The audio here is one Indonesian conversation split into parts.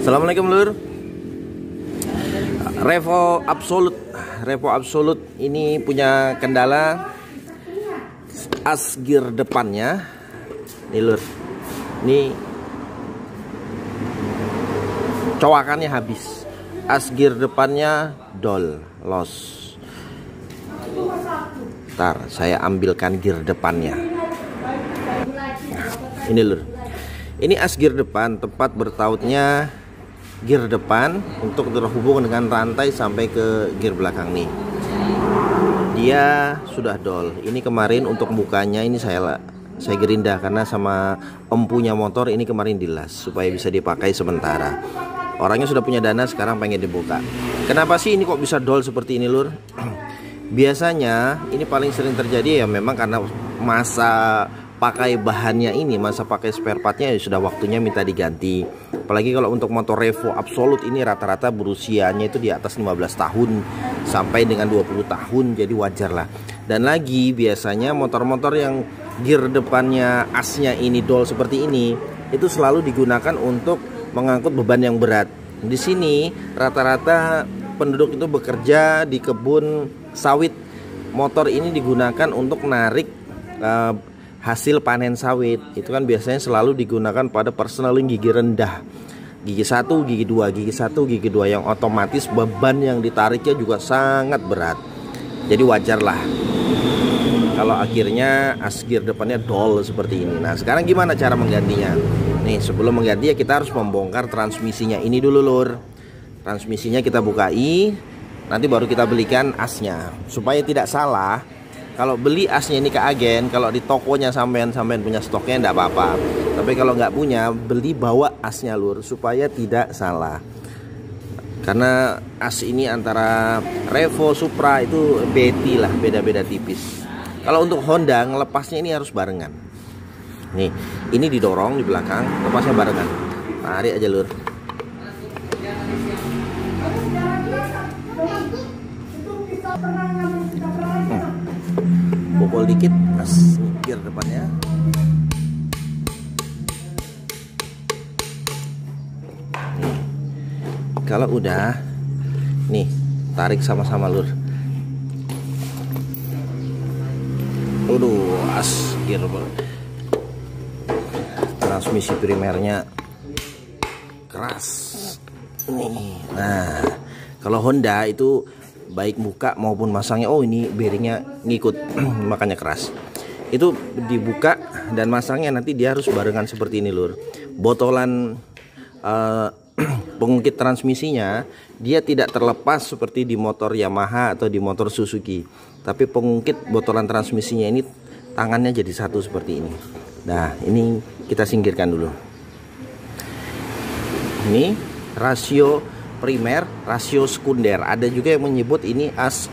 Assalamualaikum lur. Revo Absolute ini punya kendala as gear depannya. Nih lur, ini cowakannya habis, as gear depannya loss. Ntar saya ambilkan gear depannya. Nah, ini lur, ini as gear depan, tempat bertautnya gear depan untuk terhubung dengan rantai sampai ke gear belakang nih. Dia sudah Ini kemarin untuk bukanya ini saya gerinda karena sama empunya motor ini kemarin dilas supaya bisa dipakai sementara. Orangnya sudah punya dana, sekarang pengen dibuka. Kenapa sih ini kok bisa seperti ini lur? Biasanya ini paling sering terjadi ya memang karena masa pakai bahannya ini, masa pakai spare partnya ya sudah waktunya minta diganti. Apalagi kalau untuk motor Revo Absolute ini rata-rata berusianya itu di atas 15 tahun sampai dengan 20 tahun, jadi wajar lah. Dan lagi biasanya motor-motor yang gear depannya asnya ini seperti ini itu selalu digunakan untuk mengangkut beban yang berat. Di sini rata-rata penduduk itu bekerja di kebun sawit. Motor ini digunakan untuk narik hasil panen sawit. Itu kan biasanya selalu digunakan pada personeling gigi rendah, gigi 1, gigi 2, gigi 1, gigi 2, yang otomatis beban yang ditariknya juga sangat berat. Jadi wajar lah kalau akhirnya as gear depannya seperti ini. Nah sekarang gimana cara menggantinya? Nih sebelum mengganti ya kita harus membongkar transmisinya ini dulu lur. Transmisinya kita bukai, nanti baru kita belikan asnya. Supaya tidak salah, kalau beli asnya ini ke agen, kalau di tokonya sampean punya stoknya enggak apa-apa. Tapi kalau nggak punya, beli bawa asnya lur, supaya tidak salah. Karena as ini antara Revo, Supra itu beda-beda tipis. Kalau untuk Honda ngelepasnya ini harus barengan. Nih, ini didorong di belakang, lepasnya barengan. Tarik aja lur. Pukul dikit, as gear depannya. Nih, kalau udah, nih tarik sama-sama lur. As gear transmisi primernya keras. Nih, nah kalau Honda itu baik buka maupun masangnya, ini bearingnya ngikut makanya keras. Itu dibuka dan masangnya nanti dia harus barengan seperti ini lur. Botolan pengungkit transmisinya dia tidak terlepas seperti di motor Yamaha atau di motor Suzuki, tapi pengungkit botolan transmisinya ini tangannya jadi satu seperti ini. Nah ini kita singkirkan dulu. Ini rasio primer, rasio sekunder. Ada juga yang menyebut ini as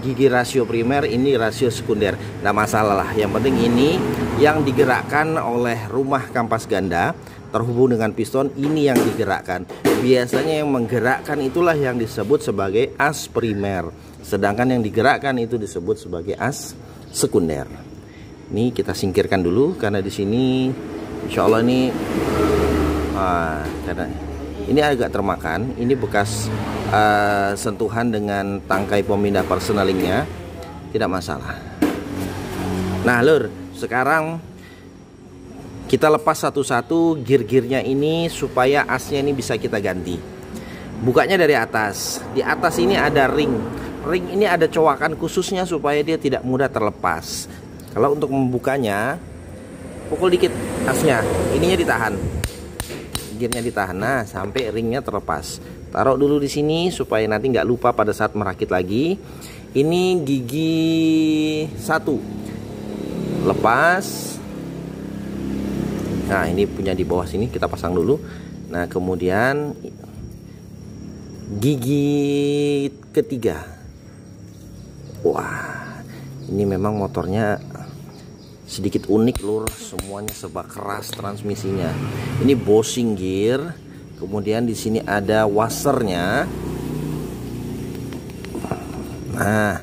gigi rasio primer, ini rasio sekunder. Nggak masalah lah, yang penting ini yang digerakkan oleh rumah kampas ganda terhubung dengan piston, ini yang digerakkan. Biasanya yang menggerakkan itulah yang disebut sebagai as primer, sedangkan yang digerakkan itu disebut sebagai as sekunder. Ini kita singkirkan dulu karena di sini insya Allah ini karena ini agak termakan, ini bekas sentuhan dengan tangkai pemindah personelingnya, tidak masalah. Nah lur, sekarang kita lepas satu-satu gear-gearnya ini supaya asnya ini bisa kita ganti. Bukanya dari atas. Di atas ini ada ring. Ring ini ada cowakan khususnya supaya dia tidak mudah terlepas. Kalau untuk membukanya, pukul dikit asnya, ininya ditahan, gearnya ditahan, nah sampai ringnya terlepas. Taruh dulu di sini supaya nanti nggak lupa pada saat merakit lagi. Ini gigi 1 lepas. Nah ini punya di bawah sini kita pasang dulu. Nah kemudian gigi ketiga. Wah ini memang motornya sedikit unik lur, semuanya serba keras transmisinya. Ini Bossing gear, kemudian di sini ada washernya. Nah,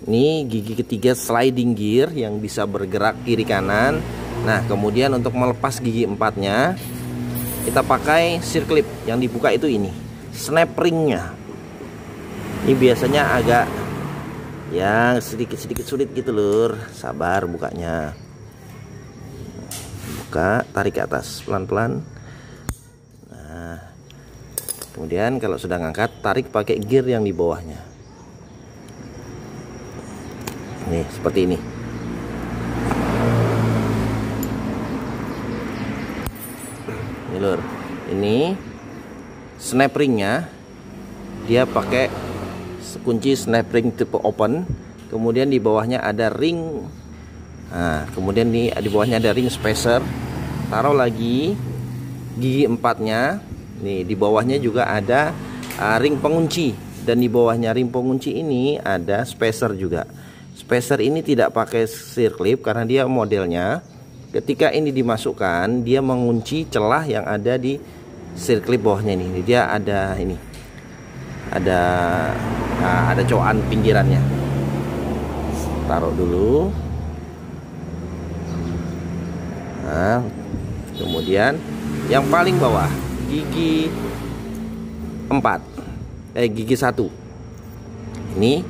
ini gigi ketiga sliding gear yang bisa bergerak kiri kanan. Nah, kemudian untuk melepas gigi empatnya, kita pakai circlip. Yang dibuka itu ini snap ringnya. Ini biasanya agak yang sedikit sulit gitu lur. Sabar bukanya. Buka, tarik ke atas pelan-pelan. Nah, kemudian kalau sudah ngangkat, tarik pakai gear yang di bawahnya. Nih seperti ini. Ini lur, ini snap ringnya dia pakai kunci snap ring tipe open. Kemudian di bawahnya ada ring. Nah, kemudian di bawahnya ada ring spacer. Taruh lagi gigi empatnya. Nih di bawahnya juga ada ring pengunci. Dan di bawahnya ring pengunci ini ada spacer juga. Spacer ini tidak pakai circlip karena dia modelnya ketika ini dimasukkan dia mengunci celah yang ada di circlip bawahnya ini. Dia ada ini. Ada coan pinggirannya. Taruh dulu. Nah, kemudian yang paling bawah gigi 4 gigi 1 ini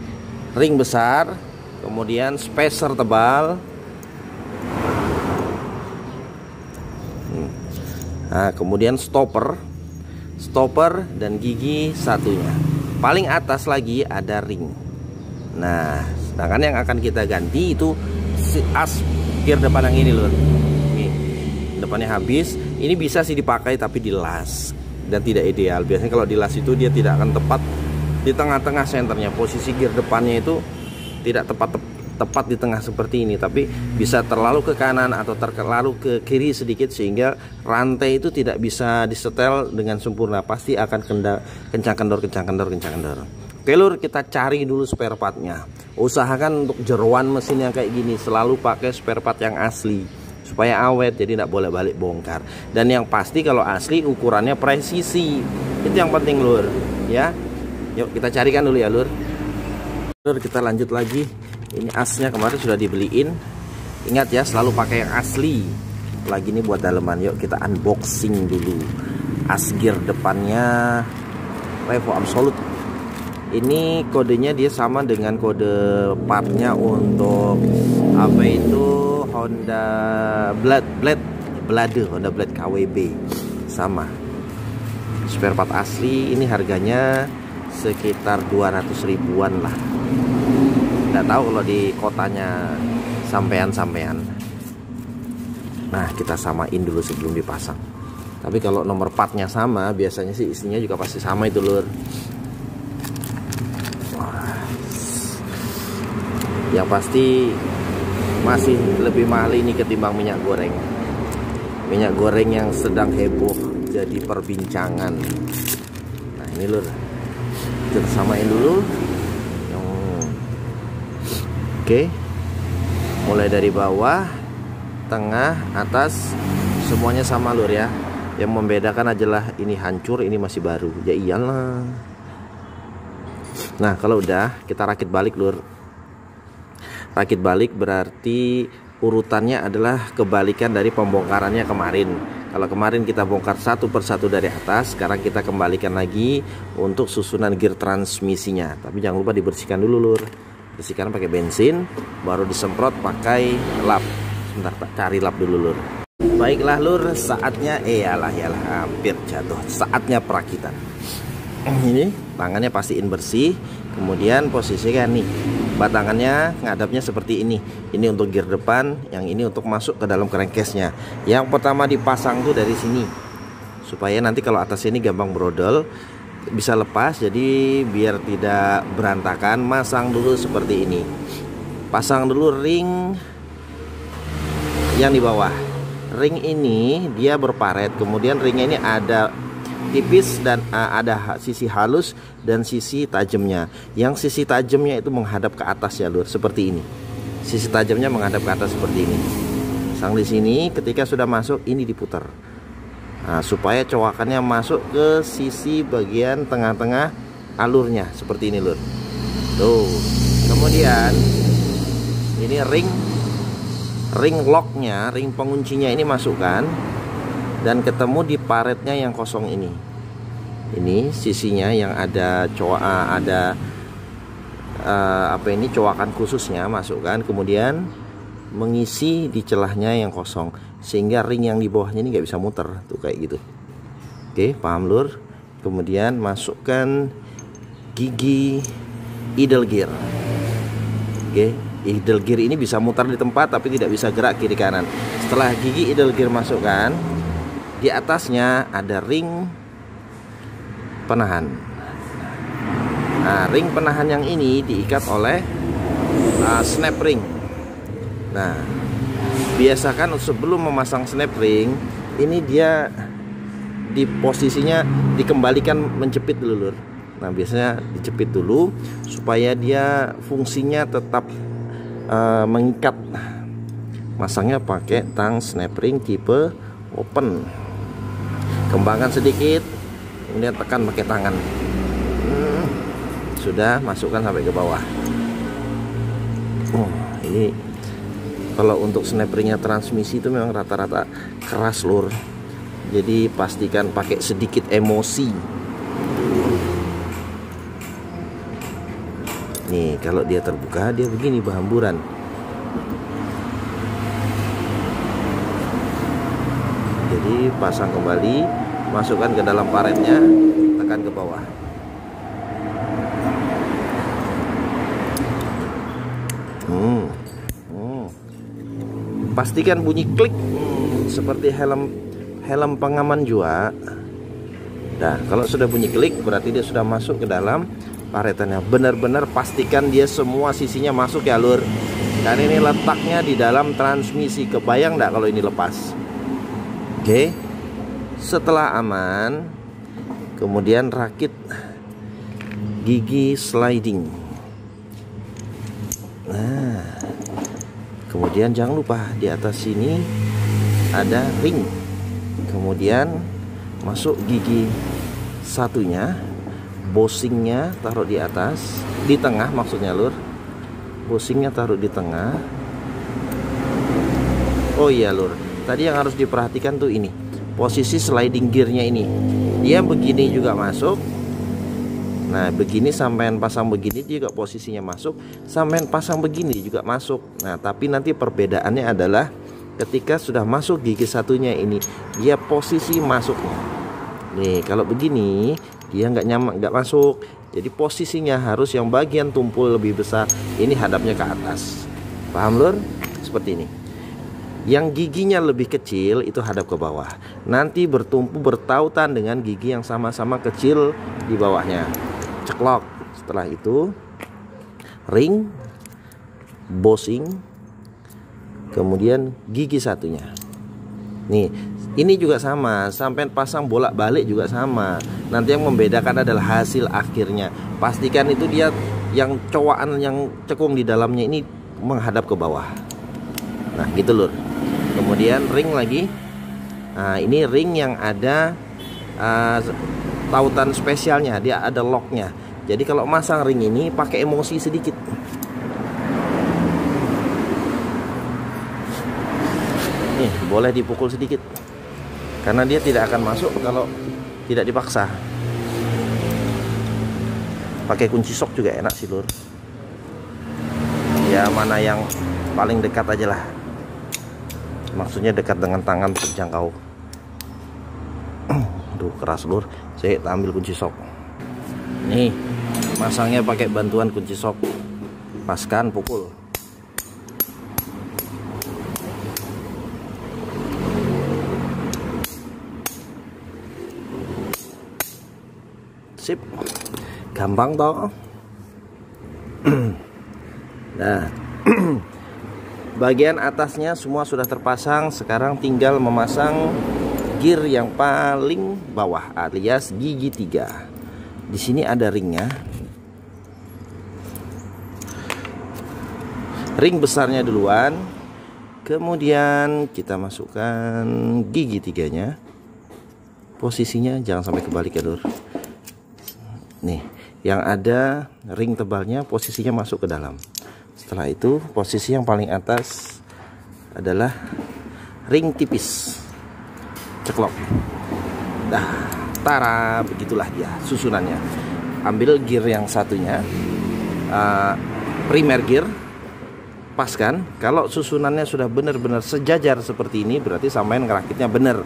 ring besar, kemudian spacer tebal. Nah, kemudian stopper dan gigi satunya. Paling atas lagi ada ring. Nah, sedangkan yang akan kita ganti itu as gear depan yang ini lur. Nih, depannya habis. Ini bisa sih dipakai tapi dilas dan tidak ideal. Biasanya kalau dilas itu dia tidak akan tepat di tengah-tengah senternya. Posisi gear depannya itu tidak tepat di tengah seperti ini, tapi bisa terlalu ke kanan atau terlalu ke kiri sedikit sehingga rantai itu tidak bisa disetel dengan sempurna. Pasti akan kencang kendor. Oke lur, kita cari dulu spare partnya. Usahakan untuk jeroan mesin yang kayak gini selalu pakai spare part yang asli supaya awet, jadi tidak boleh balik bongkar. Dan yang pasti kalau asli ukurannya presisi, itu yang penting lur ya. Yuk kita carikan dulu ya lur. Lur, kita lanjut lagi. Ini asnya kemarin sudah dibeliin. Ingat ya, selalu pakai yang asli. Lagi ini buat daleman. Yuk kita unboxing dulu. As gear depannya Revo Absolute. Ini kodenya dia sama dengan kode partnya untuk apa itu Honda Blade KWB. Sama. Spare part asli. Ini harganya sekitar 200 ribuan lah. Nggak tahu kalau di kotanya sampean. Nah, kita samain dulu sebelum dipasang. Tapi kalau nomor partnya sama, biasanya sih isinya juga pasti sama itu lur. Wah. Yang pasti masih lebih mahal ini ketimbang minyak goreng. Minyak goreng yang sedang heboh jadi perbincangan. Nah, ini lur. Kita samain dulu. Oke, mulai dari bawah, tengah, atas, semuanya sama lur ya. Yang membedakan adalah ini hancur, ini masih baru. Ya iyalah. Nah, kalau udah kita rakit balik lur. Rakit balik berarti urutannya adalah kebalikan dari pembongkarannya kemarin. Kalau kemarin kita bongkar satu persatu dari atas, sekarang kita kembalikan lagi untuk susunan gear transmisinya. Tapi jangan lupa dibersihkan dulu lur. Bersihkan pakai bensin, baru disemprot pakai lap. Sebentar, cari lap dulu lur. Baiklah lur, saatnya yalah hampir jatuh. Saatnya perakitan. Ini tangannya pastiin bersih. Kemudian posisikan nih, batangannya ngadapnya seperti ini. Ini untuk gear depan, yang ini untuk masuk ke dalam crankcase-nya. Yang pertama dipasang tuh dari sini, supaya nanti kalau atasnya ini gampang brodol, bisa lepas. Jadi biar tidak berantakan, masang dulu seperti ini. Pasang dulu ring yang di bawah. Ring ini dia berparet, kemudian ringnya ini ada tipis dan ada sisi halus dan sisi tajamnya. Yang sisi tajamnya itu menghadap ke atas ya lur, seperti ini. Sisi tajamnya menghadap ke atas seperti ini. Pasang di sini, ketika sudah masuk ini diputar. Nah, supaya cowakannya masuk ke sisi bagian tengah-tengah alurnya seperti ini lur. Tuh. Kemudian ini ring locknya, ring penguncinya ini masukkan. dan ketemu di paretnya yang kosong ini. Ini sisinya yang ada coakan khususnya, masukkan, kemudian mengisi di celahnya yang kosong sehingga ring yang di bawahnya ini nggak bisa muter tuh kayak gitu. Oke, paham lur? Kemudian masukkan gigi idle gear. Oke, idle gear ini bisa muter di tempat tapi tidak bisa gerak kiri kanan. Setelah gigi idle gear masukkan, di atasnya ada ring penahan. Nah, ring penahan yang ini diikat oleh snap ring. Nah, biasakan sebelum memasang snap ring, ini dia di posisinya dikembalikan menjepit dulu lur. Nah, biasanya dijepit dulu supaya dia fungsinya tetap mengikat. Masangnya pakai tang snap ring tipe open. Kembangkan sedikit, kemudian tekan pakai tangan. Sudah, masukkan sampai ke bawah. Ini kalau untuk snap ringnya transmisi itu memang rata-rata keras lur. Jadi pastikan pakai sedikit emosi. Nih, kalau dia terbuka dia begini berhamburan. Jadi pasang kembali, masukkan ke dalam paretnya, tekan ke bawah. Pastikan bunyi klik seperti helm pengaman juga. Nah, kalau sudah bunyi klik berarti dia sudah masuk ke dalam paretannya. Benar-benar pastikan dia semua sisinya masuk ya lur. Dan ini letaknya di dalam transmisi. Kebayang enggak kalau ini lepas? Oke. Setelah aman, kemudian rakit gigi sliding. Nah, kemudian jangan lupa di atas sini ada ring. Kemudian masuk gigi satunya, bosingnya taruh di atas, di tengah maksudnya lur. Bosingnya taruh di tengah. Oh iya lur, tadi yang harus diperhatikan tuh ini, posisi sliding gearnya ini. Dia begini juga masuk. Nah, begini sampean pasang begini juga posisinya masuk, sampean pasang begini juga masuk. Nah, tapi nanti perbedaannya adalah ketika sudah masuk gigi satunya ini, dia posisi masuknya. Nih, kalau begini dia nggak masuk. Jadi posisinya harus yang bagian tumpul lebih besar, ini hadapnya ke atas. Paham lur? Seperti ini. Yang giginya lebih kecil itu hadap ke bawah. Nanti bertumpu bertautan dengan gigi yang sama-sama kecil di bawahnya. Ceklok. Setelah itu ring, bosing, kemudian gigi satunya. Nih, ini juga sama, sampai pasang bolak-balik juga sama. Nanti yang membedakan adalah hasil akhirnya. Pastikan itu dia yang cowakan yang cekung di dalamnya ini menghadap ke bawah. Nah, gitu lur. Kemudian ring lagi. Nah, ini ring yang ada tautan spesialnya, dia ada locknya. Jadi kalau masang ring ini pakai emosi sedikit. Nih, boleh dipukul sedikit, karena dia tidak akan masuk kalau tidak dipaksa. Pakai kunci sok juga enak sih lur. Ya, mana yang paling dekat aja lah. Maksudnya dekat dengan tangan terjangkau. Aduh, keras lur. Saya ambil kunci sok. Nih, masangnya pakai bantuan kunci sok. Paskan, pukul. Sip. Gampang toh. Nah, bagian atasnya semua sudah terpasang. Sekarang tinggal memasang gear yang paling bawah alias gigi 3. Di sini ada ringnya. Ring besarnya duluan. Kemudian kita masukkan gigi 3-nya. Posisinya jangan sampai kebalik ya lur. Nih, yang ada ring tebalnya posisinya masuk ke dalam. Setelah itu posisi yang paling atas adalah ring tipis. ceklok. Nah, tara, begitulah dia susunannya. Ambil gear yang satunya, primer gear, paskan. Kalau susunannya sudah benar-benar sejajar seperti ini, berarti sampean ngerakitnya benar.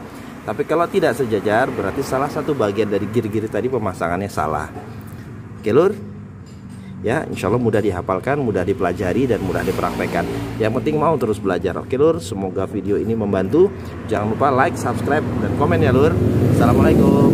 Tapi kalau tidak sejajar, berarti salah satu bagian dari gear-gear tadi pemasangannya salah. Oke lur, ya insya Allah mudah dihafalkan, mudah dipelajari, dan mudah dipraktekkan. Yang penting mau terus belajar. Oke lur, semoga video ini membantu. Jangan lupa like, subscribe, dan komen ya lur. Assalamualaikum.